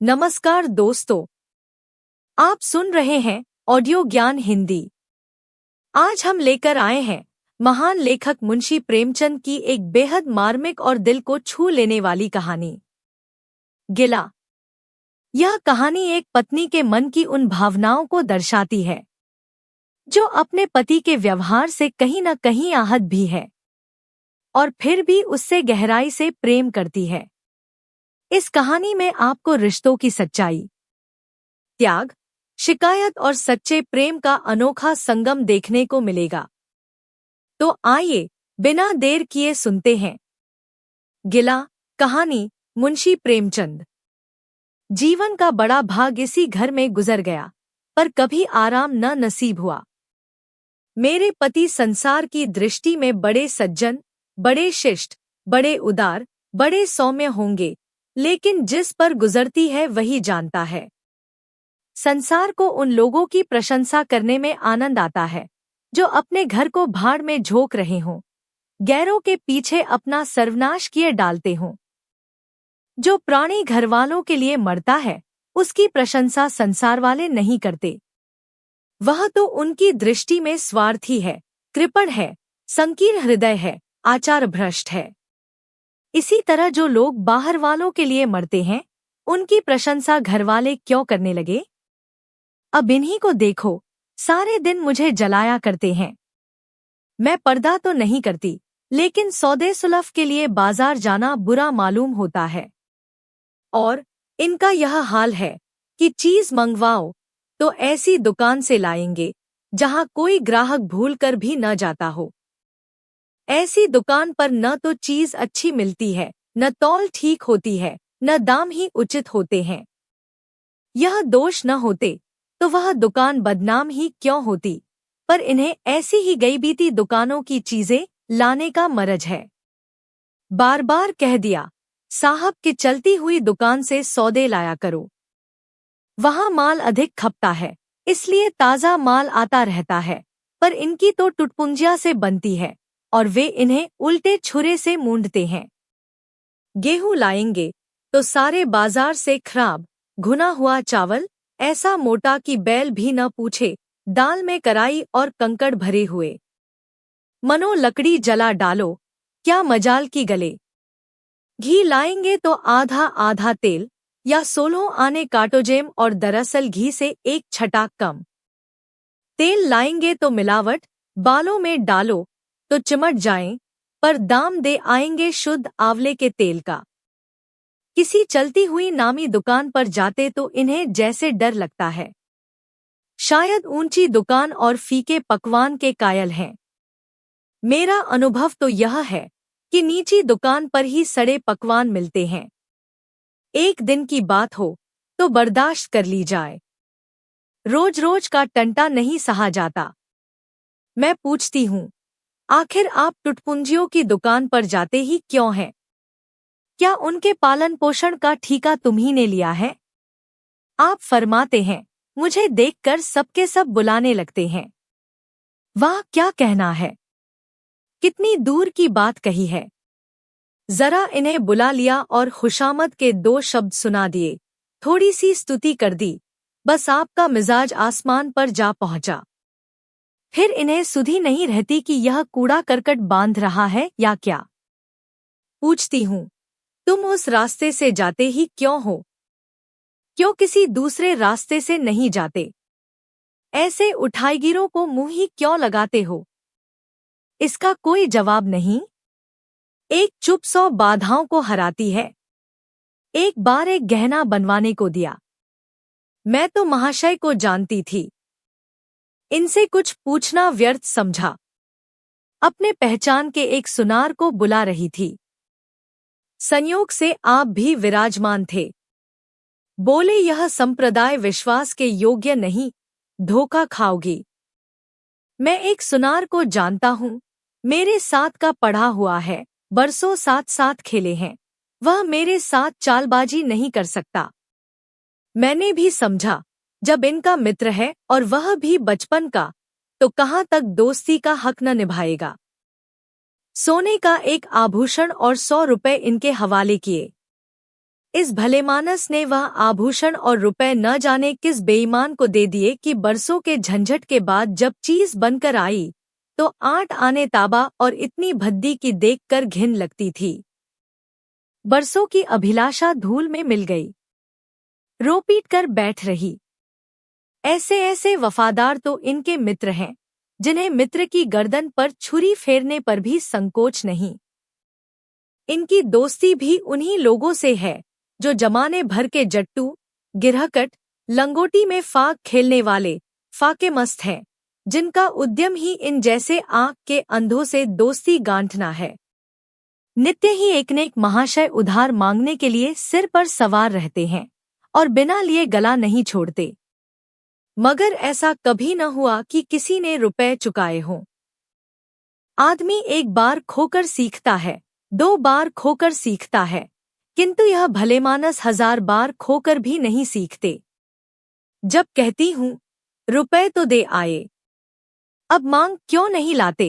नमस्कार दोस्तों, आप सुन रहे हैं ऑडियो ज्ञान हिंदी। आज हम लेकर आए हैं महान लेखक मुंशी प्रेमचंद की एक बेहद मार्मिक और दिल को छू लेने वाली कहानी, गिला। यह कहानी एक पत्नी के मन की उन भावनाओं को दर्शाती है जो अपने पति के व्यवहार से कहीं न कहीं आहत भी है और फिर भी उससे गहराई से प्रेम करती है। इस कहानी में आपको रिश्तों की सच्चाई, त्याग, शिकायत और सच्चे प्रेम का अनोखा संगम देखने को मिलेगा। तो आइए बिना देर किए सुनते हैं गिला कहानी मुंशी प्रेमचंद। जीवन का बड़ा भाग इसी घर में गुजर गया, पर कभी आराम न नसीब हुआ। मेरे पति संसार की दृष्टि में बड़े सज्जन, बड़े शिष्ट, बड़े उदार, बड़े सौम्य होंगे, लेकिन जिस पर गुजरती है वही जानता है। संसार को उन लोगों की प्रशंसा करने में आनंद आता है जो अपने घर को भाड़ में झोंक रहे हों, गैरों के पीछे अपना सर्वनाश किए डालते हों। जो प्राणी घरवालों के लिए मरता है, उसकी प्रशंसा संसार वाले नहीं करते। वह तो उनकी दृष्टि में स्वार्थी है, कृपण है, संकीर्ण हृदय है, आचार भ्रष्ट है। इसी तरह जो लोग बाहर वालों के लिए मरते हैं, उनकी प्रशंसा घरवाले क्यों करने लगे? अब इन्हीं को देखो, सारे दिन मुझे जलाया करते हैं। मैं पर्दा तो नहीं करती, लेकिन सौदे सुलफ के लिए बाजार जाना बुरा मालूम होता है। और इनका यह हाल है कि चीज मंगवाओ तो ऐसी दुकान से लाएंगे जहां कोई ग्राहक भूलकर भी न जाता हो। ऐसी दुकान पर न तो चीज अच्छी मिलती है, न तौल ठीक होती है, न दाम ही उचित होते हैं। यह दोष न होते तो वह दुकान बदनाम ही क्यों होती, पर इन्हें ऐसी ही गई बीती दुकानों की चीजें लाने का मरज है। बार बार कह दिया, साहब कि चलती हुई दुकान से सौदे लाया करो। वहां माल अधिक खपता है, इसलिए ताजा माल आता रहता है, पर इनकी तो टुटपुंजिया से बनती है और वे इन्हें उल्टे छुरे से मूंढते हैं। गेहूं लाएंगे तो सारे बाजार से खराब घुना हुआ चावल, ऐसा मोटा कि बैल भी न पूछे, दाल में कराई और कंकड़ भरे हुए। मनो लकड़ी जला डालो, क्या मजाल की गले। घी लाएंगे तो आधा आधा तेल या 16 आने काटोजेम और दरअसल घी से एक छटाक कम। तेल लाएंगे तो मिलावट, बालों में डालो तो चिमट जाएं, पर दाम दे आएंगे शुद्ध आंवले के तेल का। किसी चलती हुई नामी दुकान पर जाते तो इन्हें जैसे डर लगता है। शायद ऊंची दुकान और फीके पकवान के कायल हैं। मेरा अनुभव तो यह है कि नीची दुकान पर ही सड़े पकवान मिलते हैं। एक दिन की बात हो तो बर्दाश्त कर ली जाए, रोज रोज का टंटा नहीं सहा जाता। मैं पूछती हूँ, आखिर आप टुटपुंजियों की दुकान पर जाते ही क्यों हैं? क्या उनके पालन पोषण का ठेका तुम्ही ने लिया है? आप फरमाते हैं, मुझे देखकर सबके सब बुलाने लगते हैं। वाह, क्या कहना है, कितनी दूर की बात कही है। जरा इन्हें बुला लिया और खुशामद के 2 शब्द सुना दिए, थोड़ी सी स्तुति कर दी, बस आपका मिजाज आसमान पर जा पहुंचा। फिर इन्हें सुधी नहीं रहती कि यह कूड़ा करकट बांध रहा है या क्या। पूछती हूँ, तुम उस रास्ते से जाते ही क्यों हो? क्यों किसी दूसरे रास्ते से नहीं जाते? ऐसे उठाईगिरों को मुंह ही क्यों लगाते हो? इसका कोई जवाब नहीं। एक चुप 100 बाधाओं को हराती है। एक बार एक गहना बनवाने को दिया। मैं तो महाशय को जानती थी, इनसे कुछ पूछना व्यर्थ समझा। अपने पहचान के एक सुनार को बुला रही थी। संयोग से आप भी विराजमान थे। बोले, यह संप्रदाय विश्वास के योग्य नहीं, धोखा खाओगी। मैं एक सुनार को जानता हूँ, मेरे साथ का पढ़ा हुआ है, बरसों साथ साथ खेले हैं, वह मेरे साथ चालबाजी नहीं कर सकता। मैंने भी समझा, जब इनका मित्र है और वह भी बचपन का, तो कहाँ तक दोस्ती का हक न निभाएगा। सोने का एक आभूषण और 100 रुपए इनके हवाले किए। इस भलेमानस ने वह आभूषण और रुपए न जाने किस बेईमान को दे दिए कि बरसों के झंझट के बाद जब चीज बनकर आई तो 8 आने ताबा और इतनी भद्दी की देखकर घिन लगती थी। बरसों की अभिलाषा धूल में मिल गई, रो पीट कर बैठ रही। ऐसे ऐसे वफादार तो इनके मित्र हैं जिन्हें मित्र की गर्दन पर छुरी फेरने पर भी संकोच नहीं। इनकी दोस्ती भी उन्हीं लोगों से है जो जमाने भर के जट्टू, गिरहकट, लंगोटी में फाक खेलने वाले फाकेमस्त हैं, जिनका उद्यम ही इन जैसे आंख के अंधों से दोस्ती गांठना है। नित्य ही एक न एक महाशय उधार मांगने के लिए सिर पर सवार रहते हैं और बिना लिए गला नहीं छोड़ते, मगर ऐसा कभी न हुआ कि किसी ने रुपए चुकाए हों। आदमी एक बार खोकर सीखता है, 2 बार खोकर सीखता है, किंतु यह भलेमानस 1000 बार खोकर भी नहीं सीखते। जब कहती हूँ रुपए तो दे आए, अब मांग क्यों नहीं लाते?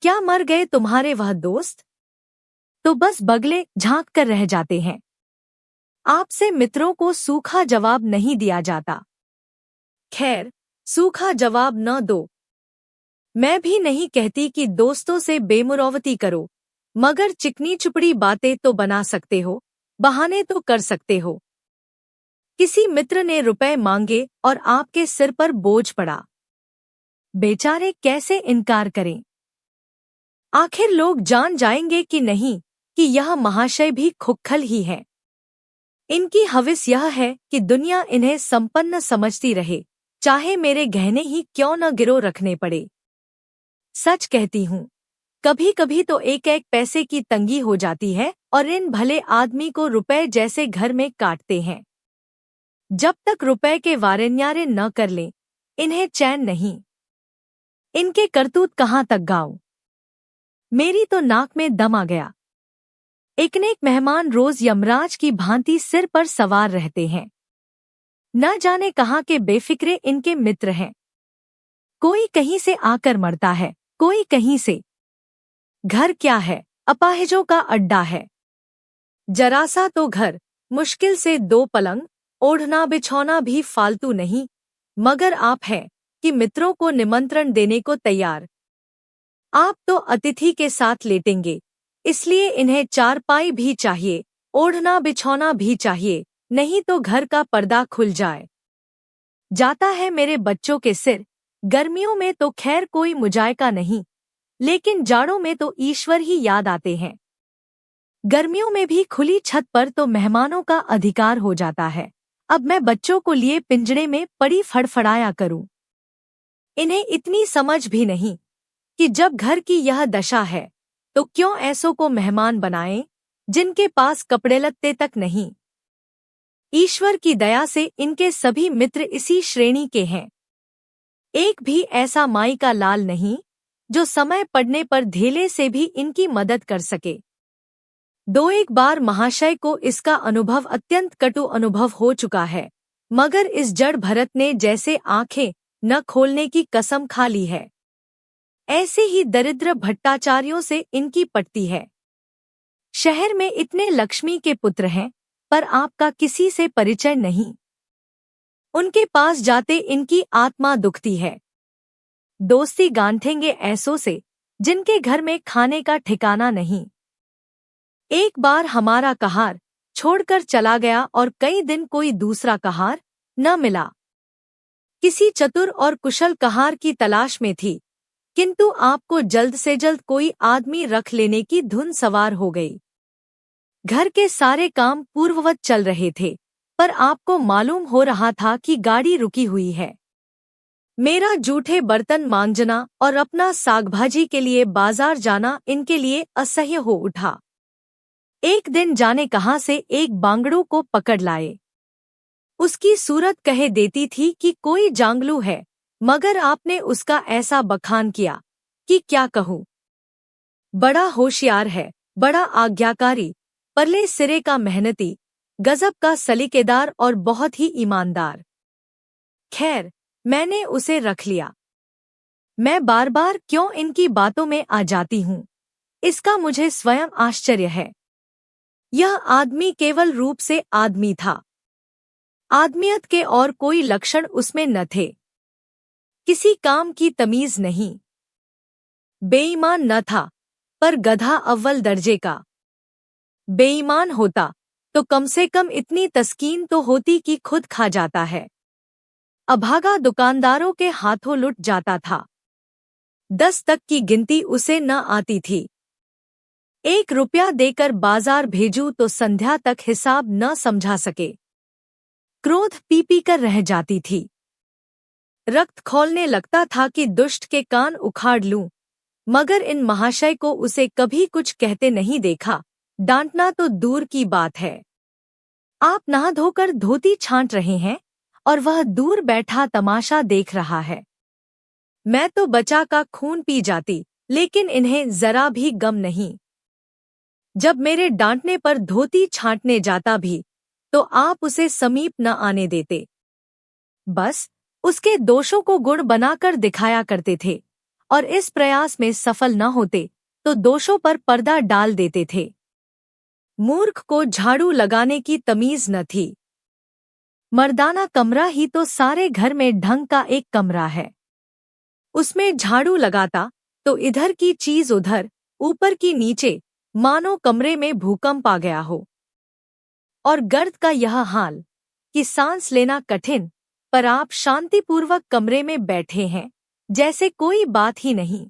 क्या मर गए तुम्हारे वह दोस्त? तो बस बगले झांक कर रह जाते हैं। आपसे मित्रों को सूखा जवाब नहीं दिया जाता। खैर, सूखा जवाब न दो। मैं भी नहीं कहती कि दोस्तों से बेमुरौवती करो, मगर चिकनी चुपड़ी बातें तो बना सकते हो, बहाने तो कर सकते हो। किसी मित्र ने रुपए मांगे और आपके सिर पर बोझ पड़ा, बेचारे कैसे इनकार करें? आखिर लोग जान जाएंगे कि नहीं कि यह महाशय भी खुक्खल ही है। इनकी हविस यह है कि दुनिया इन्हें संपन्न समझती रहे, चाहे मेरे गहने ही क्यों न गिरो रखने पड़े। सच कहती हूँ, कभी कभी तो एक एक पैसे की तंगी हो जाती है और इन भले आदमी को रुपए जैसे घर में काटते हैं। जब तक रुपए के वारेन्यारे न कर लें, इन्हें चैन नहीं। इनके करतूत कहाँ तक गाऊं? मेरी तो नाक में दम आ गया। एक न एक मेहमान रोज यमराज की भांति सिर पर सवार रहते हैं। न जाने कहाँ के बेफिक्रे इनके मित्र हैं। कोई कहीं से आकर मरता है, कोई कहीं से। घर क्या है, अपाहिजों का अड्डा है। जरा सा तो घर, मुश्किल से 2 पलंग, ओढ़ना बिछौना भी फालतू नहीं, मगर आप हैं कि मित्रों को निमंत्रण देने को तैयार। आप तो अतिथि के साथ लेटेंगे, इसलिए इन्हें चारपाई भी चाहिए, ओढ़ना बिछौना भी चाहिए, नहीं तो घर का पर्दा खुल जाए। जाता है मेरे बच्चों के सिर। गर्मियों में तो खैर कोई मुजायका नहीं, लेकिन जाड़ों में तो ईश्वर ही याद आते हैं। गर्मियों में भी खुली छत पर तो मेहमानों का अधिकार हो जाता है। अब मैं बच्चों को लिए पिंजड़े में पड़ी फड़फड़ाया करूं। इन्हें इतनी समझ भी नहीं कि जब घर की यह दशा है तो क्यों ऐसों को मेहमान बनाएं जिनके पास कपड़े लत्ते तक नहीं। ईश्वर की दया से इनके सभी मित्र इसी श्रेणी के हैं। एक भी ऐसा माई का लाल नहीं जो समय पड़ने पर धेले से भी इनकी मदद कर सके। 2-1 बार महाशय को इसका अनुभव अत्यंत कटु अनुभव हो चुका है, मगर इस जड़ भरत ने जैसे आंखें न खोलने की कसम खा ली है। ऐसे ही दरिद्र भट्टाचार्यों से इनकी पटती है। शहर में इतने लक्ष्मी के पुत्र हैं, पर आपका किसी से परिचय नहीं। उनके पास जाते इनकी आत्मा दुखती है। दोस्ती गांठेंगे ऐसों से जिनके घर में खाने का ठिकाना नहीं। एक बार हमारा कहार छोड़कर चला गया और कई दिन कोई दूसरा कहार न मिला। किसी चतुर और कुशल कहार की तलाश में थी, किंतु आपको जल्द से जल्द कोई आदमी रख लेने की धुन सवार हो गई। घर के सारे काम पूर्ववत चल रहे थे, पर आपको मालूम हो रहा था कि गाड़ी रुकी हुई है। मेरा जूठे बर्तन मांजना और अपना सागभाजी के लिए बाजार जाना इनके लिए असह्य हो उठा। एक दिन जाने कहाँ से एक बांगड़ू को पकड़ लाए। उसकी सूरत कहे देती थी कि कोई जांगलू है, मगर आपने उसका ऐसा बखान किया कि क्या कहूँ। बड़ा होशियार है, बड़ा आज्ञाकारी, परले सिरे का मेहनती, गजब का सलीकेदार और बहुत ही ईमानदार। खैर, मैंने उसे रख लिया। मैं बार बार क्यों इनकी बातों में आ जाती हूँ, इसका मुझे स्वयं आश्चर्य है। यह आदमी केवल रूप से आदमी था। आदमियत के और कोई लक्षण उसमें न थे। किसी काम की तमीज नहीं। बेईमान न था, पर गधा अव्वल दर्जे का। बेईमान होता तो कम से कम इतनी तस्कीन तो होती कि खुद खा जाता है। अभागा दुकानदारों के हाथों लुट जाता था। 10 तक की गिनती उसे न आती थी। 1 रुपया देकर बाजार भेजूं तो संध्या तक हिसाब न समझा सके। क्रोध पी पी कर रह जाती थी। रक्त खौलने लगता था कि दुष्ट के कान उखाड़ लूं, मगर इन महाशय को उसे कभी कुछ कहते नहीं देखा। डांटना तो दूर की बात है। आप नहा धोकर धोती छांट रहे हैं और वह दूर बैठा तमाशा देख रहा है। मैं तो बचा का खून पी जाती, लेकिन इन्हें जरा भी गम नहीं। जब मेरे डांटने पर धोती छांटने जाता भी तो आप उसे समीप न आने देते। बस उसके दोषों को गुण बनाकर दिखाया करते थे, और इस प्रयास में सफल न होते तो दोषों पर पर्दा डाल देते थे। मूर्ख को झाड़ू लगाने की तमीज न थी। मर्दाना कमरा ही तो सारे घर में ढंग का एक कमरा है। उसमें झाड़ू लगाता तो इधर की चीज उधर, ऊपर की नीचे, मानो कमरे में भूकंप आ गया हो। और गर्द का यह हाल कि सांस लेना कठिन, पर आप शांतिपूर्वक कमरे में बैठे हैं, जैसे कोई बात ही नहीं।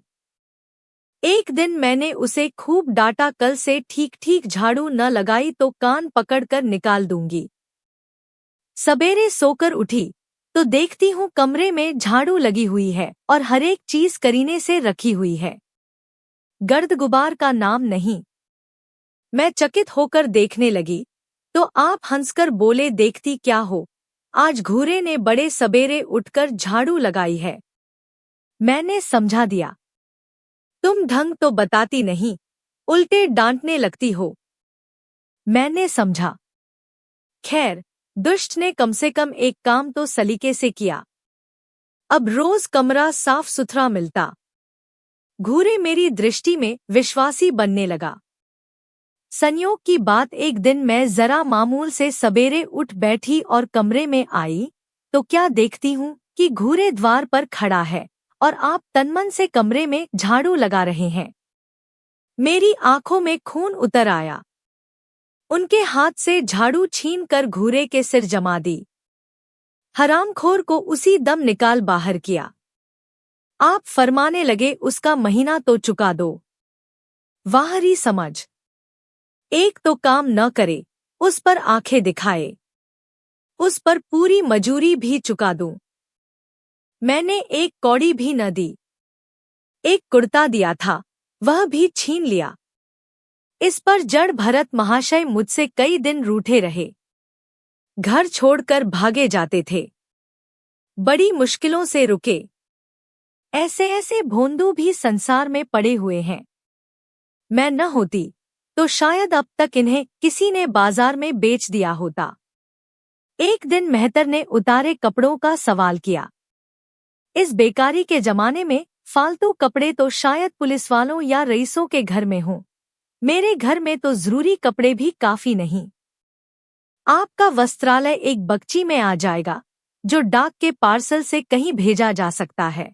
एक दिन मैंने उसे खूब डांटा, कल से ठीक ठीक झाड़ू न लगाई तो कान पकड़कर निकाल दूंगी। सबेरे सोकर उठी तो देखती हूँ कमरे में झाड़ू लगी हुई है और हर एक चीज करीने से रखी हुई है। गर्द गुबार का नाम नहीं। मैं चकित होकर देखने लगी तो आप हंसकर बोले, देखती क्या हो, आज घूरे ने बड़े सबेरे उठकर झाड़ू लगाई है। मैंने समझा दिया। तुम ढंग तो बताती नहीं, उल्टे डांटने लगती हो। मैंने समझा। खैर, दुष्ट ने कम से कम एक काम तो सलीके से किया। अब रोज कमरा साफ सुथरा मिलता। घूरे मेरी दृष्टि में विश्वासी बनने लगा। संयोग की बात, एक दिन मैं जरा मामूल से सबेरे उठ बैठी और कमरे में आई तो क्या देखती हूँ कि घूरे द्वार पर खड़ा है और आप तनमन से कमरे में झाड़ू लगा रहे हैं। मेरी आंखों में खून उतर आया। उनके हाथ से झाड़ू छीन कर घूरे के सिर जमा दी। हरामखोर को उसी दम निकाल बाहर किया। आप फरमाने लगे, उसका महीना तो चुका दो। वाहरी समझ। एक तो काम न करे, उस पर आंखें दिखाए, उस पर पूरी मजूरी भी चुका दूं। मैंने एक कौड़ी भी न दी। एक कुर्ता दिया था, वह भी छीन लिया। इस पर जड़ भरत महाशय मुझसे कई दिन रूठे रहे। घर छोड़कर भागे जाते थे। बड़ी मुश्किलों से रुके। ऐसे ऐसे भोंदू भी संसार में पड़े हुए हैं। मैं न होती तो शायद अब तक इन्हें किसी ने बाजार में बेच दिया होता। एक दिन मेहतर ने उतारे कपड़ों का सवाल किया। इस बेकारी के जमाने में फालतू कपड़े तो शायद पुलिस वालों या रईसों के घर में हों। मेरे घर में तो जरूरी कपड़े भी काफी नहीं। आपका वस्त्रालय एक बक्ची में आ जाएगा, जो डाक के पार्सल से कहीं भेजा जा सकता है।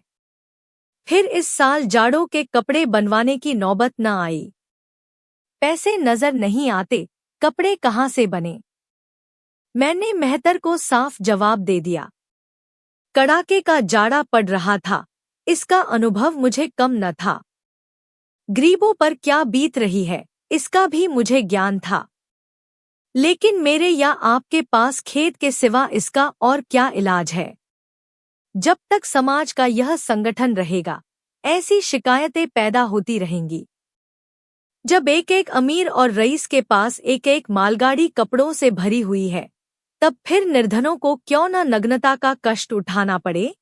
फिर इस साल जाड़ों के कपड़े बनवाने की नौबत न आई। पैसे नजर नहीं आते, कपड़े कहाँ से बने। मैंने मेहतर को साफ जवाब दे दिया। कड़ाके का जाड़ा पड़ रहा था, इसका अनुभव मुझे कम न था। गरीबों पर क्या बीत रही है, इसका भी मुझे ज्ञान था। लेकिन मेरे या आपके पास खेत के सिवा इसका और क्या इलाज है। जब तक समाज का यह संगठन रहेगा, ऐसी शिकायतें पैदा होती रहेंगी। जब एक एक अमीर और रईस के पास एक एक मालगाड़ी कपड़ों से भरी हुई है, तब फिर निर्धनों को क्यों न नग्नता का कष्ट उठाना पड़े।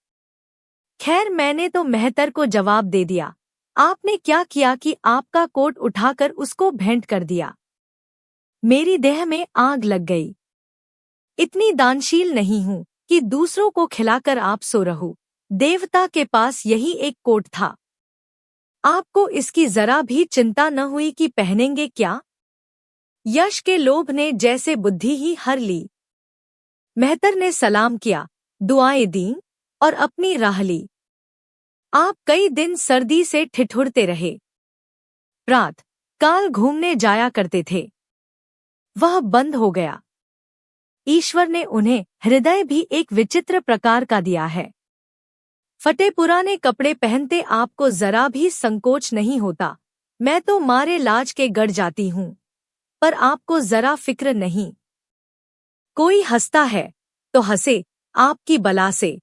खैर, मैंने तो मेहतर को जवाब दे दिया। आपने क्या किया कि आपका कोट उठाकर उसको भेंट कर दिया। मेरी देह में आग लग गई। इतनी दानशील नहीं हूँ कि दूसरों को खिलाकर आप सो रहूं। देवता के पास यही एक कोट था। आपको इसकी जरा भी चिंता न हुई कि पहनेंगे क्या। यश के लोभ ने जैसे बुद्धि ही हर ली। मेहतर ने सलाम किया, दुआएं दी और अपनी राह ली। आप कई दिन सर्दी से ठिठुरते रहे। प्रात काल घूमने जाया करते थे, वह बंद हो गया। ईश्वर ने उन्हें हृदय भी एक विचित्र प्रकार का दिया है। फटे पुराने कपड़े पहनते आपको जरा भी संकोच नहीं होता। मैं तो मारे लाज के गड़ जाती हूँ, पर आपको जरा फिक्र नहीं। कोई हंसता है तो हंसे आपकी बला से।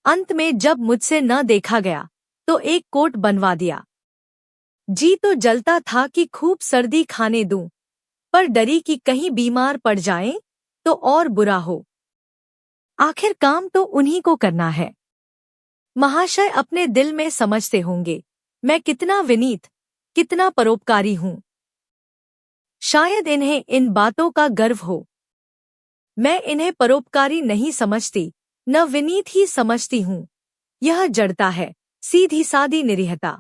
अंत में जब मुझसे न देखा गया तो एक कोट बनवा दिया। जी तो जलता था कि खूब सर्दी खाने दूं, पर डरी कि कहीं बीमार पड़ जाएं तो और बुरा हो। आखिर काम तो उन्हीं को करना है। महाशय अपने दिल में समझते होंगे मैं कितना विनीत, कितना परोपकारी हूँ। शायद इन्हें इन बातों का गर्व हो। मैं इन्हें परोपकारी नहीं समझती, न विनीत ही समझती हूँ। यह जड़ता है, सीधी सादी निरीहता।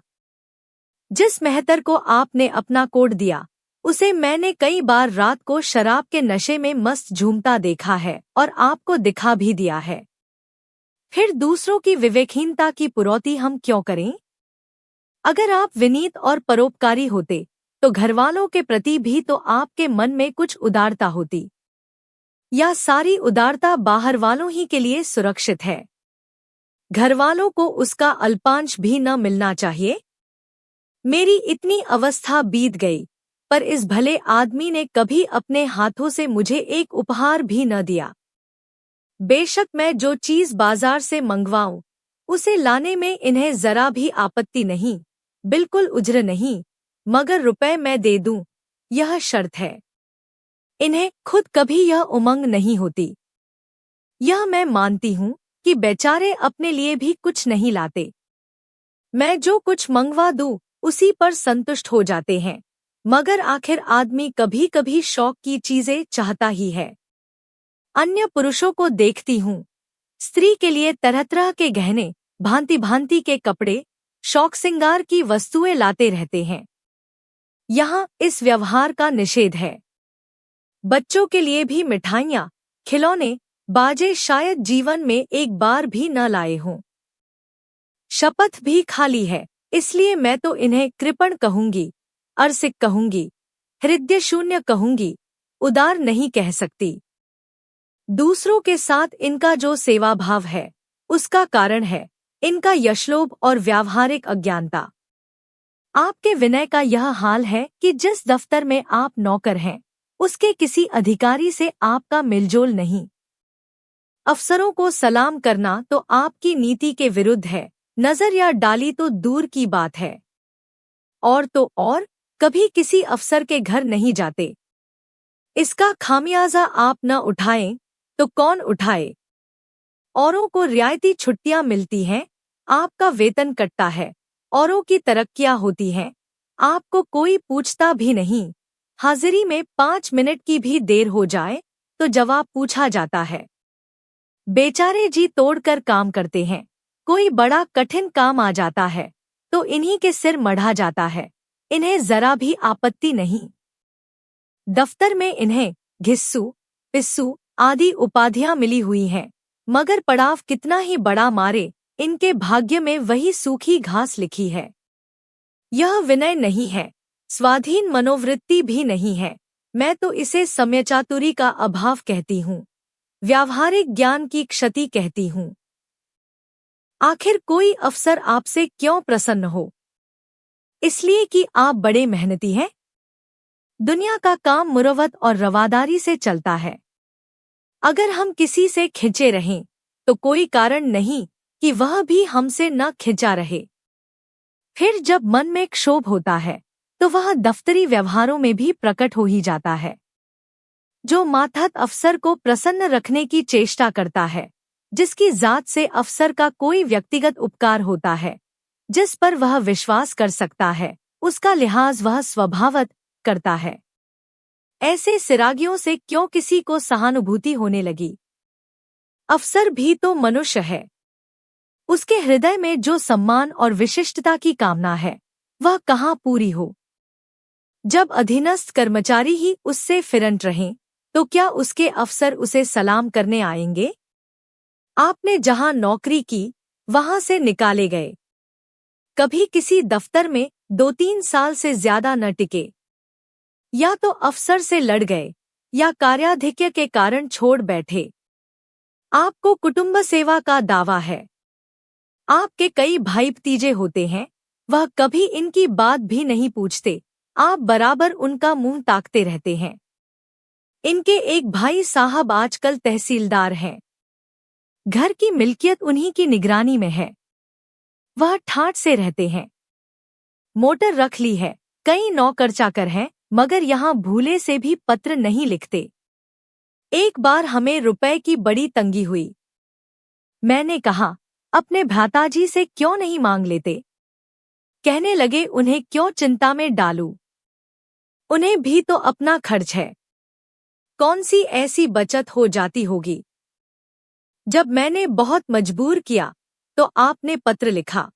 जिस मेहतर को आपने अपना कोट दिया, उसे मैंने कई बार रात को शराब के नशे में मस्त झूमता देखा है और आपको दिखा भी दिया है। फिर दूसरों की विवेकहीनता की पुरौती हम क्यों करें? अगर आप विनीत और परोपकारी होते तो घरवालों के प्रति भी तो आपके मन में कुछ उदारता होती। या सारी उदारता बाहर वालों ही के लिए सुरक्षित है? घरवालों को उसका अल्पांश भी न मिलना चाहिए? मेरी इतनी अवस्था बीत गई, पर इस भले आदमी ने कभी अपने हाथों से मुझे एक उपहार भी न दिया। बेशक मैं जो चीज बाजार से मंगवाऊं, उसे लाने में इन्हें जरा भी आपत्ति नहीं, बिल्कुल उज्र नहीं, मगर रुपए मैं दे दूं, यह शर्त है। इन्हें खुद कभी यह उमंग नहीं होती। यह मैं मानती हूँ कि बेचारे अपने लिए भी कुछ नहीं लाते। मैं जो कुछ मंगवा दूं, उसी पर संतुष्ट हो जाते हैं, मगर आखिर आदमी कभी कभी शौक की चीजें चाहता ही है। अन्य पुरुषों को देखती हूँ, स्त्री के लिए तरह तरह के गहने, भांति भांति के कपड़े, शौक सिंगार की वस्तुएं लाते रहते हैं। यहाँ इस व्यवहार का निषेध है। बच्चों के लिए भी मिठाइयाँ, खिलौने, बाजे शायद जीवन में एक बार भी न लाए हों। शपथ भी खाली है, इसलिए मैं तो इन्हें कृपण कहूंगी, अरसिक कहूंगी, हृदय शून्य कहूंगी, उदार नहीं कह सकती। दूसरों के साथ इनका जो सेवाभाव है, उसका कारण है इनका यशलोभ और व्यावहारिक अज्ञानता। आपके विनय का यह हाल है कि जिस दफ्तर में आप नौकर हैं, उसके किसी अधिकारी से आपका मिलजोल नहीं। अफसरों को सलाम करना तो आपकी नीति के विरुद्ध है, नजर या डाली तो दूर की बात है। और तो और कभी किसी अफसर के घर नहीं जाते। इसका खामियाजा आप न उठाएं तो कौन उठाए? औरों को रियायती छुट्टियां मिलती हैं, आपका वेतन कटता है, औरों की तरक्कियां होती हैं, आपको कोई पूछता भी नहीं। हाजिरी में 5 मिनट की भी देर हो जाए तो जवाब पूछा जाता है। बेचारे जी तोड़कर काम करते हैं, कोई बड़ा कठिन काम आ जाता है तो इन्हीं के सिर मढ़ा जाता है, इन्हें जरा भी आपत्ति नहीं। दफ्तर में इन्हें घिस्सू, पिस्सू आदि उपाधियां मिली हुई हैं, मगर पड़ाव कितना ही बड़ा मारे, इनके भाग्य में वही सूखी घास लिखी है। यह विनय नहीं है, स्वाधीन मनोवृत्ति भी नहीं है, मैं तो इसे समयचातुरी का अभाव कहती हूँ, व्यावहारिक ज्ञान की क्षति कहती हूँ। आखिर कोई अफसर आपसे क्यों प्रसन्न हो? इसलिए कि आप बड़े मेहनती हैं। दुनिया का काम मुरवत और रवादारी से चलता है। अगर हम किसी से खिंचे रहें तो कोई कारण नहीं कि वह भी हमसे न खिंचा रहे। फिर जब मन में क्षोभ होता है तो वह दफ्तरी व्यवहारों में भी प्रकट हो ही जाता है। जो मातहत अफसर को प्रसन्न रखने की चेष्टा करता है, जिसकी जात से अफसर का कोई व्यक्तिगत उपकार होता है, जिस पर वह विश्वास कर सकता है, उसका लिहाज वह स्वभावत करता है। ऐसे सिरागियों से क्यों किसी को सहानुभूति होने लगी? अफसर भी तो मनुष्य है। उसके हृदय में जो सम्मान और विशिष्टता की कामना है, वह कहाँ पूरी हो? जब अधीनस्थ कर्मचारी ही उससे फिरंट रहें, तो क्या उसके अफसर उसे सलाम करने आएंगे? आपने जहां नौकरी की, वहां से निकाले गए। कभी किसी दफ्तर में 2-3 साल से ज्यादा न टिके। या तो अफसर से लड़ गए, या कार्याधिक्य के कारण छोड़ बैठे। आपको कुटुंब सेवा का दावा है। आपके कई भाई भतीजे होते हैं, वह कभी इनकी बात भी नहीं पूछते, आप बराबर उनका मुंह ताकते रहते हैं। इनके एक भाई साहब आजकल तहसीलदार हैं। घर की मिल्कियत उन्हीं की निगरानी में है। वह ठाठ से रहते हैं। मोटर रख ली है, कई नौकर चाकर हैं, मगर यहाँ भूले से भी पत्र नहीं लिखते। एक बार हमें रुपए की बड़ी तंगी हुई। मैंने कहा, अपने भ्राताजी से क्यों नहीं मांग लेते? कहने लगे, उन्हें क्यों चिंता में डालूं? उन्हें भी तो अपना खर्च है। कौन सी ऐसी बचत हो जाती होगी? जब मैंने बहुत मजबूर किया, तो आपने पत्र लिखा।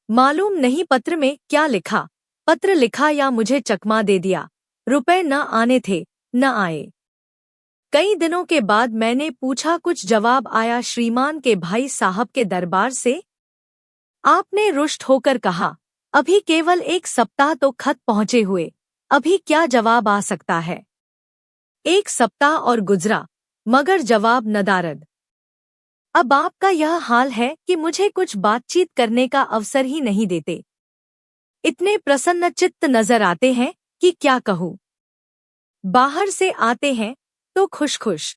मालूम नहीं पत्र में क्या लिखा। पत्र लिखा या मुझे चकमा दे दिया। रुपए न आने थे, न आए। कई दिनों के बाद मैंने पूछा, कुछ जवाब आया श्रीमान के भाई साहब के दरबार से? आपने रुष्ट होकर कहा, अभी केवल 1 सप्ताह तो खत पहुँचे हुए, अभी क्या जवाब आ सकता है? 1 सप्ताह और गुजरा, मगर जवाब नदारद। अब आपका यह हाल है कि मुझे कुछ बातचीत करने का अवसर ही नहीं देते। इतने प्रसन्नचित्त नजर आते हैं कि क्या कहूँ। बाहर से आते हैं तो खुश खुश,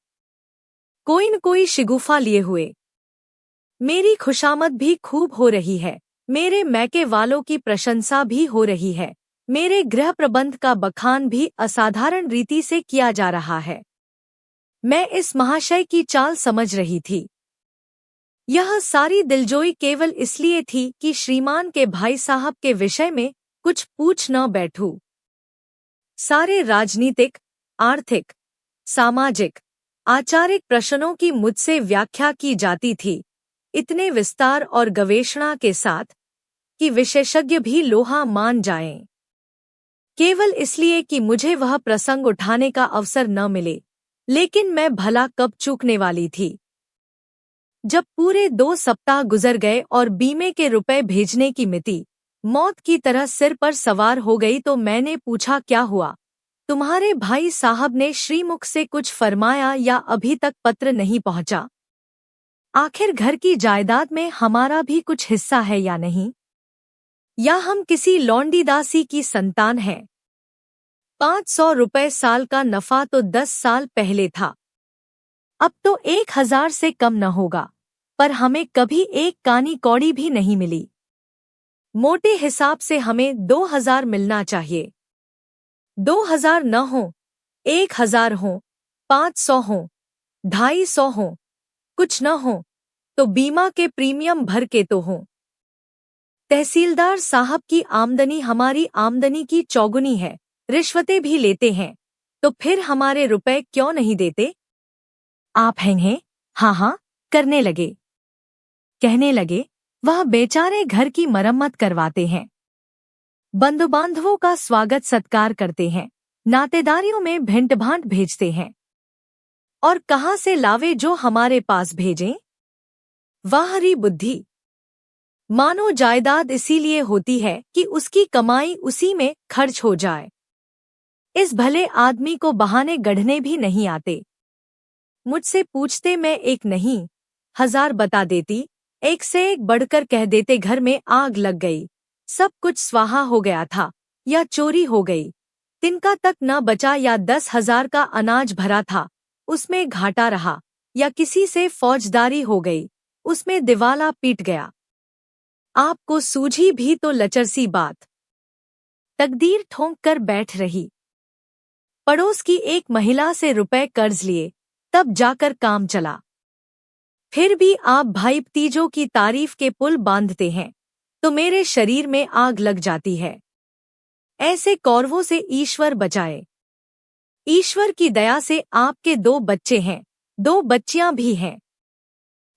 कोई न कोई शिगुफा लिए हुए। मेरी खुशामद भी खूब हो रही है, मेरे मैके वालों की प्रशंसा भी हो रही है, मेरे गृह प्रबंध का बखान भी असाधारण रीति से किया जा रहा है। मैं इस महाशय की चाल समझ रही थी। यह सारी दिलजोई केवल इसलिए थी कि श्रीमान के भाई साहब के विषय में कुछ पूछ न बैठूं। सारे राजनीतिक, आर्थिक, सामाजिक, आचारिक प्रश्नों की मुझसे व्याख्या की जाती थी, इतने विस्तार और गवेषणा के साथ कि विशेषज्ञ भी लोहा मान जाएं। केवल इसलिए कि मुझे वह प्रसंग उठाने का अवसर न मिले, लेकिन मैं भला कब चूकने वाली थी। जब पूरे 2 सप्ताह गुजर गए और बीमे के रुपए भेजने की मिति मौत की तरह सिर पर सवार हो गई, तो मैंने पूछा, क्या हुआ? तुम्हारे भाई साहब ने श्रीमुख से कुछ फरमाया या अभी तक पत्र नहीं पहुंचा? आखिर घर की जायदाद में हमारा भी कुछ हिस्सा है या नहीं? या हम किसी लौंडीदासी की संतान हैं? 500 रुपए साल का नफा तो 10 साल पहले था, अब तो 1000 से कम न होगा, पर हमें कभी एक कानी कौड़ी भी नहीं मिली। मोटे हिसाब से हमें 2000 मिलना चाहिए। 2000 न हो, 1000 हो, 500 हो, 250 हो, कुछ न हो तो बीमा के प्रीमियम भर के तो हो। तहसीलदार साहब की आमदनी हमारी आमदनी की चौगुनी है, रिश्वतें भी लेते हैं, तो फिर हमारे रुपए क्यों नहीं देते? आप हैं? हाँ करने लगे। कहने लगे, वह बेचारे घर की मरम्मत करवाते हैं, बंधुबांधवों का स्वागत सत्कार करते हैं, नातेदारियों में भेंट भांट भेजते हैं, और कहाँ से लावे जो हमारे पास भेजें? वाह री बुद्धि! मानो जायदाद इसीलिए होती है कि उसकी कमाई उसी में खर्च हो जाए। इस भले आदमी को बहाने गढ़ने भी नहीं आते। मुझसे पूछते, मैं एक नहीं 1000 बता देती, एक से एक बढ़कर कह देते, घर में आग लग गई, सब कुछ स्वाहा हो गया था, या चोरी हो गई, तिनका तक न बचा, या 10,000 का अनाज भरा था, उसमें घाटा रहा, या किसी से फौजदारी हो गई, उसमें दिवाला पीट गया। आपको सूझी भी तो लचर सी बात। तकदीर ठोंक कर बैठ रही। पड़ोस की एक महिला से रुपए कर्ज लिए, तब जाकर काम चला। फिर भी आप भाई भतीजों की तारीफ के पुल बांधते हैं, तो मेरे शरीर में आग लग जाती है। ऐसे कौरवों से ईश्वर बचाए। ईश्वर की दया से आपके 2 बच्चे हैं, 2 बच्चियां भी हैं।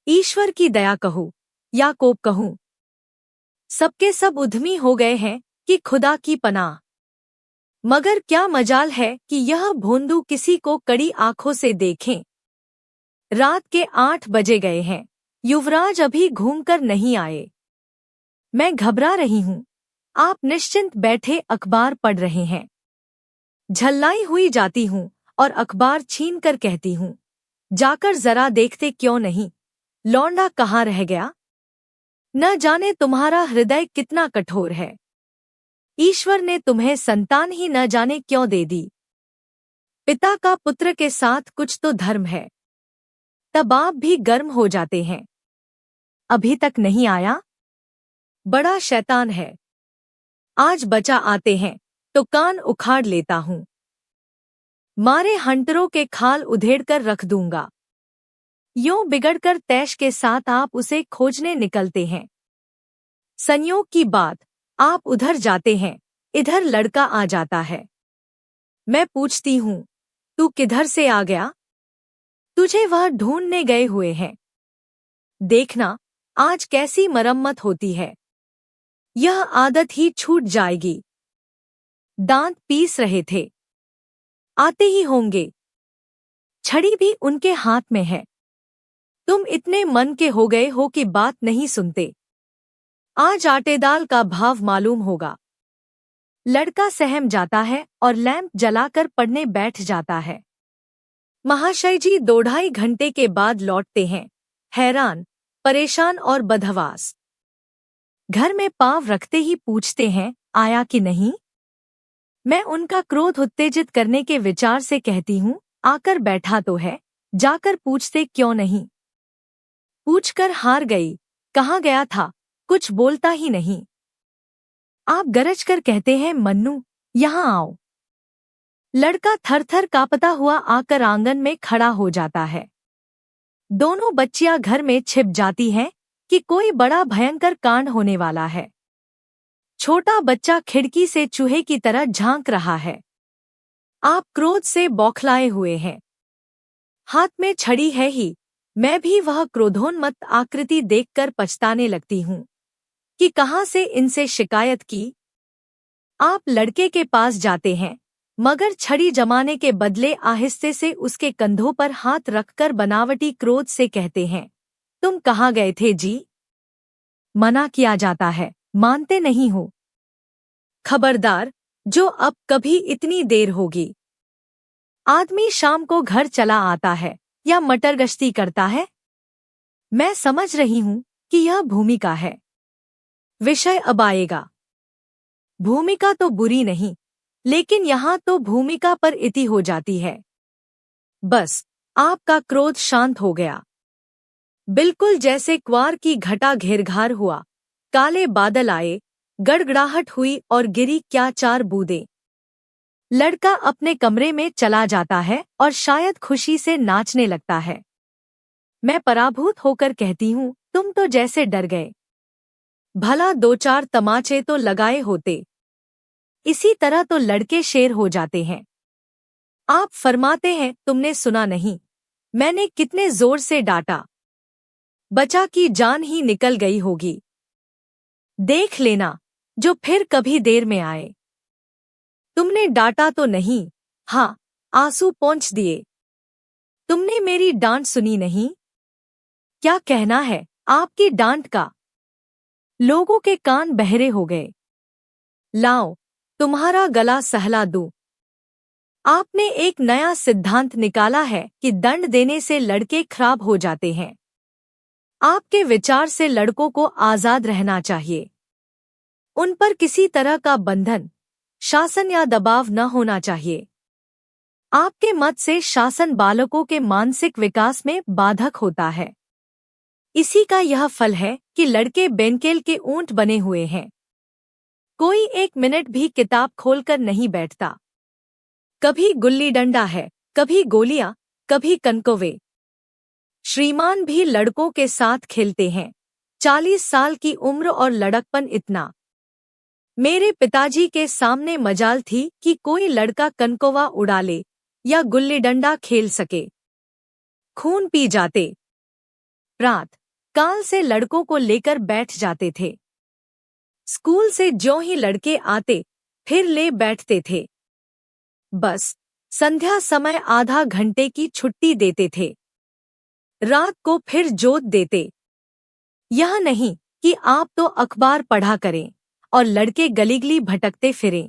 ईश्वर की दया कहूँ या कोप कहूँ, सबके सब उद्यमी हो गए हैं कि खुदा की पनाह। मगर क्या मजाल है कि यह भोंदू किसी को कड़ी आंखों से देखें। रात के 8 बजे गए हैं, युवराज अभी घूमकर नहीं आए। मैं घबरा रही हूँ। आप निश्चिंत बैठे अखबार पढ़ रहे हैं। झल्लाई हुई जाती हूँ और अखबार छीन कर कहती हूँ, जाकर जरा देखते क्यों नहीं, लौंडा कहाँ रह गया। न जाने तुम्हारा हृदय कितना कठोर है। ईश्वर ने तुम्हें संतान ही न जाने क्यों दे दी। पिता का पुत्र के साथ कुछ तो धर्म है। तब आप भी गर्म हो जाते हैं। अभी तक नहीं आया? बड़ा शैतान है। आज बचा आते हैं तो कान उखाड़ लेता हूँ। मारे हंटरों के खाल उधेड़कर रख दूंगा। यूं बिगड़कर तैश के साथ आप उसे खोजने निकलते हैं। संयोग की बात, आप उधर जाते हैं, इधर लड़का आ जाता है। मैं पूछती हूँ, तू किधर से आ गया? तुझे वह ढूंढने गए हुए हैं। देखना आज कैसी मरम्मत होती है। यह आदत ही छूट जाएगी। दांत पीस रहे थे। आते ही होंगे। छड़ी भी उनके हाथ में है। तुम इतने मन के हो गए हो कि बात नहीं सुनते। आज आटे दाल का भाव मालूम होगा। लड़का सहम जाता है और लैंप जलाकर पढ़ने बैठ जाता है। महाशय जी 2-2.5 घंटे के बाद लौटते हैं, हैरान, परेशान और बदहवास। घर में पांव रखते ही पूछते हैं, आया कि नहीं? मैं उनका क्रोध उत्तेजित करने के विचार से कहती हूँ, आकर बैठा तो है, जाकर पूछते क्यों नहीं? पूछकर हार गई। कहाँ गया था? कुछ बोलता ही नहीं। आप गरज कर कहते हैं, मन्नू यहाँ आओ। लड़का थर-थर कांपता हुआ आकर आंगन में खड़ा हो जाता है। दोनों बच्चियां घर में छिप जाती हैं कि कोई बड़ा भयंकर कांड होने वाला है। छोटा बच्चा खिड़की से चूहे की तरह झांक रहा है। आप क्रोध से बौखलाए हुए हैं। हाथ में छड़ी है ही। मैं भी वह क्रोधोन्मत्त आकृति देखकर पछताने लगती हूँ कि कहाँ से इनसे शिकायत की। आप लड़के के पास जाते हैं, मगर छड़ी जमाने के बदले आहिस्ते से उसके कंधों पर हाथ रखकर बनावटी क्रोध से कहते हैं, तुम कहाँ गए थे जी? मना किया जाता है, मानते नहीं हो। खबरदार, जो अब कभी इतनी देर होगी। आदमी शाम को घर चला आता है या मटर गश्ती करता है। मैं समझ रही हूँ कि यह भूमिका है। विषय अब आएगा। भूमिका तो बुरी नहीं, लेकिन यहाँ तो भूमिका पर इति हो जाती है। बस, आपका क्रोध शांत हो गया। बिल्कुल जैसे क्वार की घटा घेरघार हुआ, काले बादल आए, गड़गड़ाहट हुई और गिरी क्या 4 बूंदें। लड़का अपने कमरे में चला जाता है और शायद खुशी से नाचने लगता है। मैं पराभूत होकर कहती हूँ, तुम तो जैसे डर गए। भला 2-4 तमाचे तो लगाए होते। इसी तरह तो लड़के शेर हो जाते हैं। आप फरमाते हैं, तुमने सुना नहीं, मैंने कितने जोर से डांटा। बचा की जान ही निकल गई होगी। देख लेना, जो फिर कभी देर में आए। तुमने डांटा तो नहीं? हाँ, आंसू पोंछ दिए। तुमने मेरी डांट सुनी नहीं? क्या कहना है आपकी डांट का? लोगों के कान बहरे हो गए। लाओ, तुम्हारा गला सहला दूं। आपने एक नया सिद्धांत निकाला है कि दंड देने से लड़के खराब हो जाते हैं। आपके विचार से लड़कों को आजाद रहना चाहिए। उन पर किसी तरह का बंधन, शासन या दबाव न होना चाहिए। आपके मत से शासन बालकों के मानसिक विकास में बाधक होता है। इसी का यह फल है कि लड़के बेनकेल के ऊंट बने हुए हैं। कोई 1 मिनट भी किताब खोलकर नहीं बैठता। कभी गुल्ली डंडा है, कभी गोलियां, कभी कनकोवे। श्रीमान भी लड़कों के साथ खेलते हैं। 40 साल की उम्र और लड़कपन इतना। मेरे पिताजी के सामने मजाल थी कि कोई लड़का कनकोवा उड़ा ले या गुल्ली डंडा खेल सके। खून पी जाते। प्रात काल से लड़कों को लेकर बैठ जाते थे। स्कूल से ज्यों ही लड़के आते, फिर ले बैठते थे। बस संध्या समय आधा घंटे की छुट्टी देते थे। रात को फिर जोत देते। यह नहीं कि आप तो अखबार पढ़ा करें और लड़के गलीगली भटकते फिरें।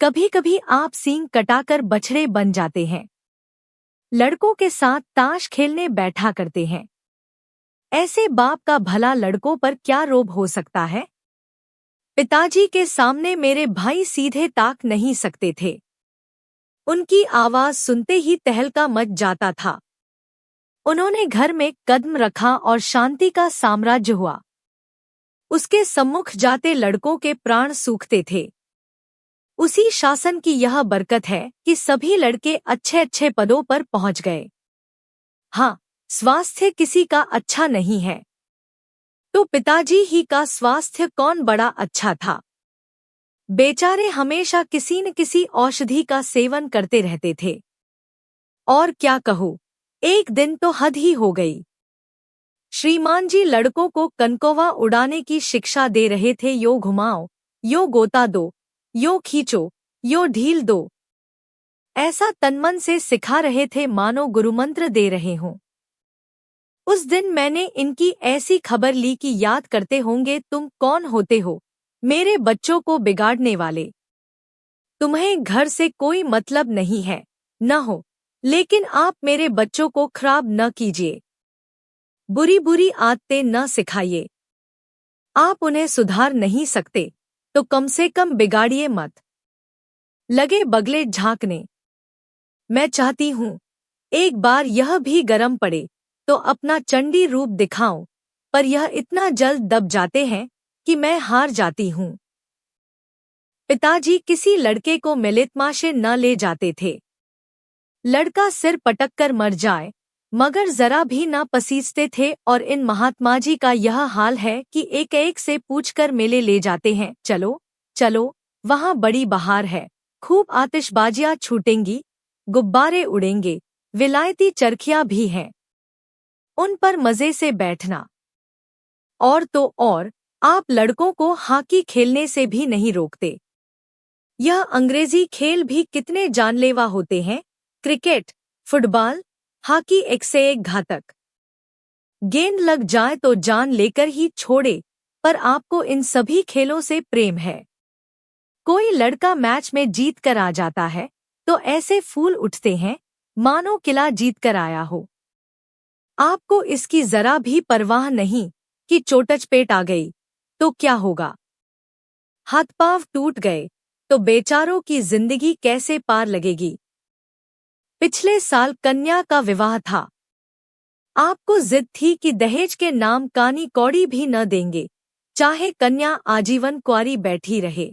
कभी कभी आप सींग कटाकर बछड़े बन जाते हैं। लड़कों के साथ ताश खेलने बैठा करते हैं। ऐसे बाप का भला लड़कों पर क्या रोब हो सकता है? पिताजी के सामने मेरे भाई सीधे ताक नहीं सकते थे। उनकी आवाज सुनते ही तहलका मच जाता था। उन्होंने घर में कदम रखा और शांति का साम्राज्य हुआ। उसके सम्मुख जाते लड़कों के प्राण सूखते थे। उसी शासन की यह बरकत है कि सभी लड़के अच्छे अच्छे पदों पर पहुंच गए। हाँ, स्वास्थ्य किसी का अच्छा नहीं है तो पिताजी ही का स्वास्थ्य कौन बड़ा अच्छा था। बेचारे हमेशा किसी न किसी औषधि का सेवन करते रहते थे। और क्या कहूँ, एक दिन तो हद ही हो गई। श्रीमान जी लड़कों को कनकौवा उड़ाने की शिक्षा दे रहे थे। यो घुमाओ, यो गोता दो, यो खींचो, यो ढील दो। ऐसा तनमन से सिखा रहे थे मानो गुरुमंत्र दे रहे हों। उस दिन मैंने इनकी ऐसी खबर ली कि याद करते होंगे तुम कौन होते हो, मेरे बच्चों को बिगाड़ने वाले। तुम्हें घर से कोई मतलब नहीं है, न हो, लेकिन आप मेरे बच्चों को खराब न कीजिए। बुरी बुरी आदतें न सिखाइए। आप उन्हें सुधार नहीं सकते तो कम से कम बिगाड़िए मत। लगे बगले झांकने। मैं चाहती हूँ एक बार यह भी गरम पड़े तो अपना चंडी रूप दिखाऊं, पर यह इतना जल्द दब जाते हैं कि मैं हार जाती हूँ। पिताजी किसी लड़के को मिलितमाशे न ले जाते थे। लड़का सिर पटककर मर जाए मगर जरा भी न पसीजते थे। और इन महात्मा जी का यह हाल है कि एक एक से पूछकर मेले ले जाते हैं। चलो चलो, वहाँ बड़ी बहार है, खूब आतिशबाजियां छूटेंगी, गुब्बारे उड़ेंगे, विलायती चरखियां भी हैं, उन पर मजे से बैठना। और तो और, आप लड़कों को हॉकी खेलने से भी नहीं रोकते। यह अंग्रेजी खेल भी कितने जानलेवा होते हैं। क्रिकेट, फुटबॉल, हॉकी एक से एक घातक। गेंद लग जाए तो जान लेकर ही छोड़े, पर आपको इन सभी खेलों से प्रेम है। कोई लड़का मैच में जीत कर आ जाता है तो ऐसे फूल उठते हैं मानो किला जीत कर आया हो। आपको इसकी जरा भी परवाह नहीं कि चोटचपेट आ गई तो क्या होगा, हाथ पांव टूट गए तो बेचारों की जिंदगी कैसे पार लगेगी। पिछले साल कन्या का विवाह था। आपको जिद थी कि दहेज के नाम कानी कौड़ी भी न देंगे, चाहे कन्या आजीवन कुंवारी बैठी रहे।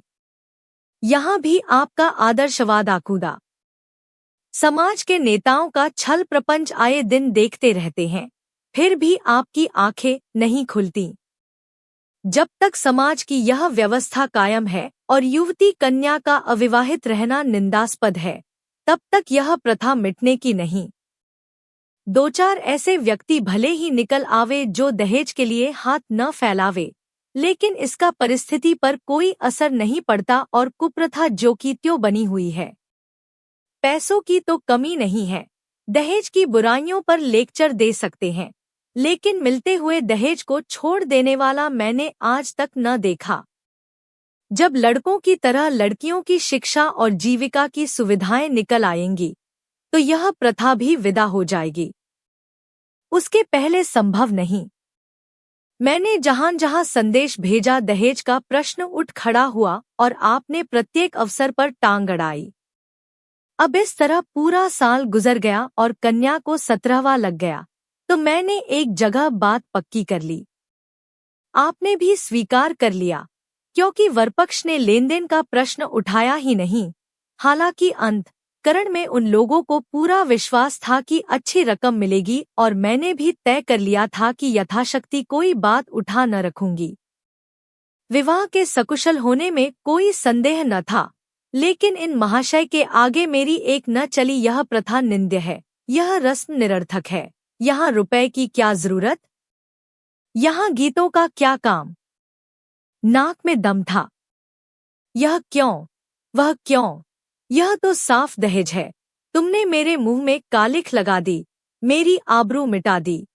यहाँ भी आपका आदर्शवाद आकूदा। समाज के नेताओं का छल प्रपंच आए दिन देखते रहते हैं, फिर भी आपकी आंखें नहीं खुलती। जब तक समाज की यह व्यवस्था कायम है और युवती कन्या का अविवाहित रहना निंदास्पद है, तब तक यह प्रथा मिटने की नहीं। दो चार ऐसे व्यक्ति भले ही निकल आवे जो दहेज के लिए हाथ न फैलावे, लेकिन इसका परिस्थिति पर कोई असर नहीं पड़ता और कुप्रथा जो की त्यों बनी हुई है। पैसों की तो कमी नहीं है, दहेज की बुराइयों पर लेक्चर दे सकते हैं, लेकिन मिलते हुए दहेज को छोड़ देने वाला मैंने आज तक न देखा। जब लड़कों की तरह लड़कियों की शिक्षा और जीविका की सुविधाएं निकल आएंगी तो यह प्रथा भी विदा हो जाएगी। उसके पहले संभव नहीं। मैंने जहां जहां संदेश भेजा दहेज का प्रश्न उठ खड़ा हुआ और आपने प्रत्येक अवसर पर टांग अड़ाई। अब इस तरह पूरा साल गुजर गया और कन्या को 17वां लग गया तो मैंने एक जगह बात पक्की कर ली। आपने भी स्वीकार कर लिया, क्योंकि वरपक्ष ने लेनदेन का प्रश्न उठाया ही नहीं। हालांकि अंतःकरण में उन लोगों को पूरा विश्वास था कि अच्छी रकम मिलेगी और मैंने भी तय कर लिया था कि यथाशक्ति कोई बात उठा न रखूंगी। विवाह के सकुशल होने में कोई संदेह न था, लेकिन इन महाशय के आगे मेरी एक न चली यह प्रथा निंद्य है, यह रस्म निरर्थक है। यहाँ रुपए की क्या जरूरत, यहाँ गीतों का क्या काम। नाक में दम था। यह क्यों, वह क्यों, यह तो साफ दहेज है। तुमने मेरे मुंह में कालिख लगा दी, मेरी आबरू मिटा दी।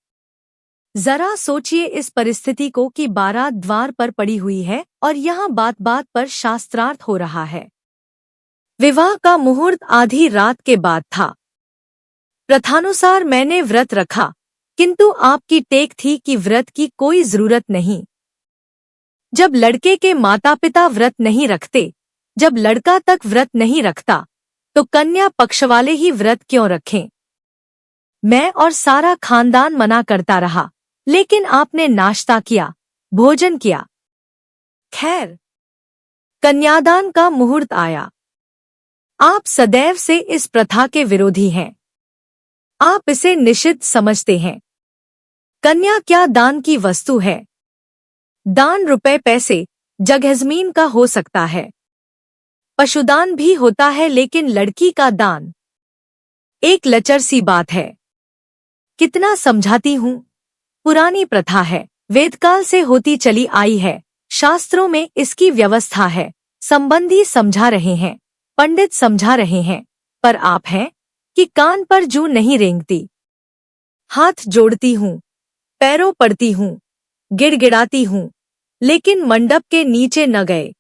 जरा सोचिए इस परिस्थिति को कि बारात द्वार पर पड़ी हुई है और यहाँ बात बात पर शास्त्रार्थ हो रहा है। विवाह का मुहूर्त आधी रात के बाद था। प्रथानुसार मैंने व्रत रखा, किंतु आपकी टेक थी कि व्रत की कोई जरूरत नहीं। जब लड़के के माता पिता व्रत नहीं रखते, जब लड़का तक व्रत नहीं रखता, तो कन्या पक्ष वाले ही व्रत क्यों रखें? मैं और सारा खानदान मना करता रहा, लेकिन आपने नाश्ता किया, भोजन किया। खैर, कन्यादान का मुहूर्त आया। आप सदैव से इस प्रथा के विरोधी हैं। आप इसे निषिद्ध समझते हैं। कन्या क्या दान की वस्तु है? दान रुपए पैसे जगह जमीन का हो सकता है, पशुदान भी होता है, लेकिन लड़की का दान एक लचर सी बात है। कितना समझाती हूँ, पुरानी प्रथा है, वेदकाल से होती चली आई है, शास्त्रों में इसकी व्यवस्था है। संबंधी समझा रहे हैं, पंडित समझा रहे हैं, पर आप हैं कि कान पर जूं नहीं रेंगती। हाथ जोड़ती हूँ, पैरों पड़ती हूँ, गिड़गिड़ाती हूँ, लेकिन मंडप के नीचे न गए।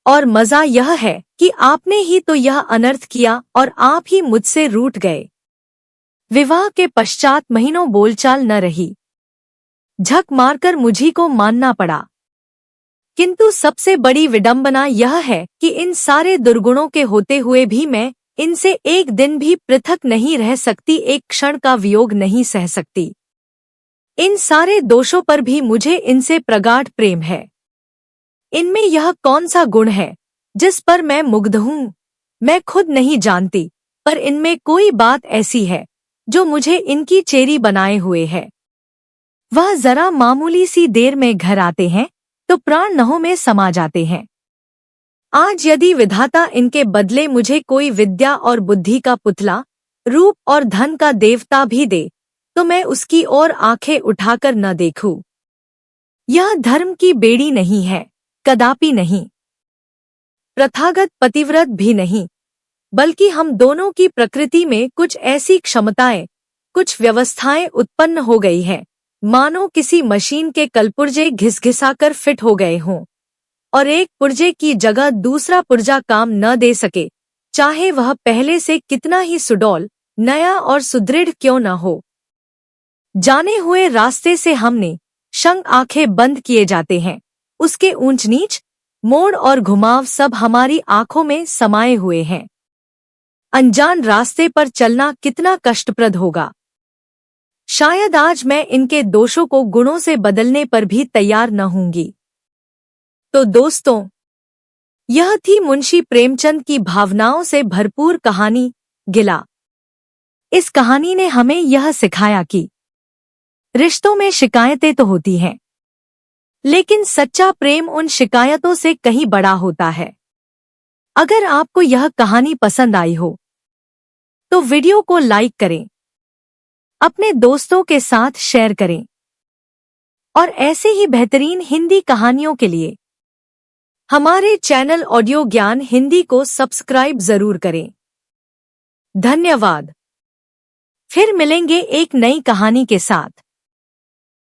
और मजा यह है कि आपने ही तो यह अनर्थ किया और आप ही मुझसे रूठ गए। विवाह के पश्चात महीनों बोलचाल न रही। झक मारकर मुझी को मानना पड़ा। किंतु सबसे बड़ी विडंबना यह है कि इन सारे दुर्गुणों के होते हुए भी मैं इनसे एक दिन भी पृथक नहीं रह सकती, एक क्षण का वियोग नहीं सह सकती। इन सारे दोषों पर भी मुझे इनसे प्रगाढ़ प्रेम है। इनमें यह कौन सा गुण है जिस पर मैं मुग्ध हूँ? मैं खुद नहीं जानती, पर इनमें कोई बात ऐसी है जो मुझे इनकी चेरी बनाए हुए है। वह जरा मामूली सी देर में घर आते हैं तो प्राण नहों में समा जाते हैं। आज यदि विधाता इनके बदले मुझे कोई विद्या और बुद्धि का पुतला, रूप और धन का देवता भी दे, तो मैं उसकी ओर आंखें उठाकर न देखूं। यह धर्म की बेड़ी नहीं है, कदापि नहीं। प्रथागत पतिव्रत भी नहीं, बल्कि हम दोनों की प्रकृति में कुछ ऐसी क्षमताएं, कुछ व्यवस्थाएं उत्पन्न हो गई हैं, मानो किसी मशीन के कलपुर्जे घिसघिसाकर फिट हो गए हों, और एक पुर्जे की जगह दूसरा पुर्जा काम न दे सके, चाहे वह पहले से कितना ही सुडौल, नया और सुदृढ़ क्यों न हो। जाने हुए रास्ते से हमने शंख आंखें बंद किए जाते हैं, उसके ऊंच नीच, मोड़ और घुमाव सब हमारी आंखों में समाये हुए हैं। अनजान रास्ते पर चलना कितना कष्टप्रद होगा। शायद आज मैं इनके दोषों को गुणों से बदलने पर भी तैयार न होंगी। तो दोस्तों, यह थी मुंशी प्रेमचंद की भावनाओं से भरपूर कहानी गिला। इस कहानी ने हमें यह सिखाया कि रिश्तों में शिकायतें तो होती हैं, लेकिन सच्चा प्रेम उन शिकायतों से कहीं बड़ा होता है। अगर आपको यह कहानी पसंद आई हो तो वीडियो को लाइक करें, अपने दोस्तों के साथ शेयर करें, और ऐसे ही बेहतरीन हिंदी कहानियों के लिए हमारे चैनल ऑडियो ज्ञान हिंदी को सब्सक्राइब जरूर करें। धन्यवाद। फिर मिलेंगे एक नई कहानी के साथ।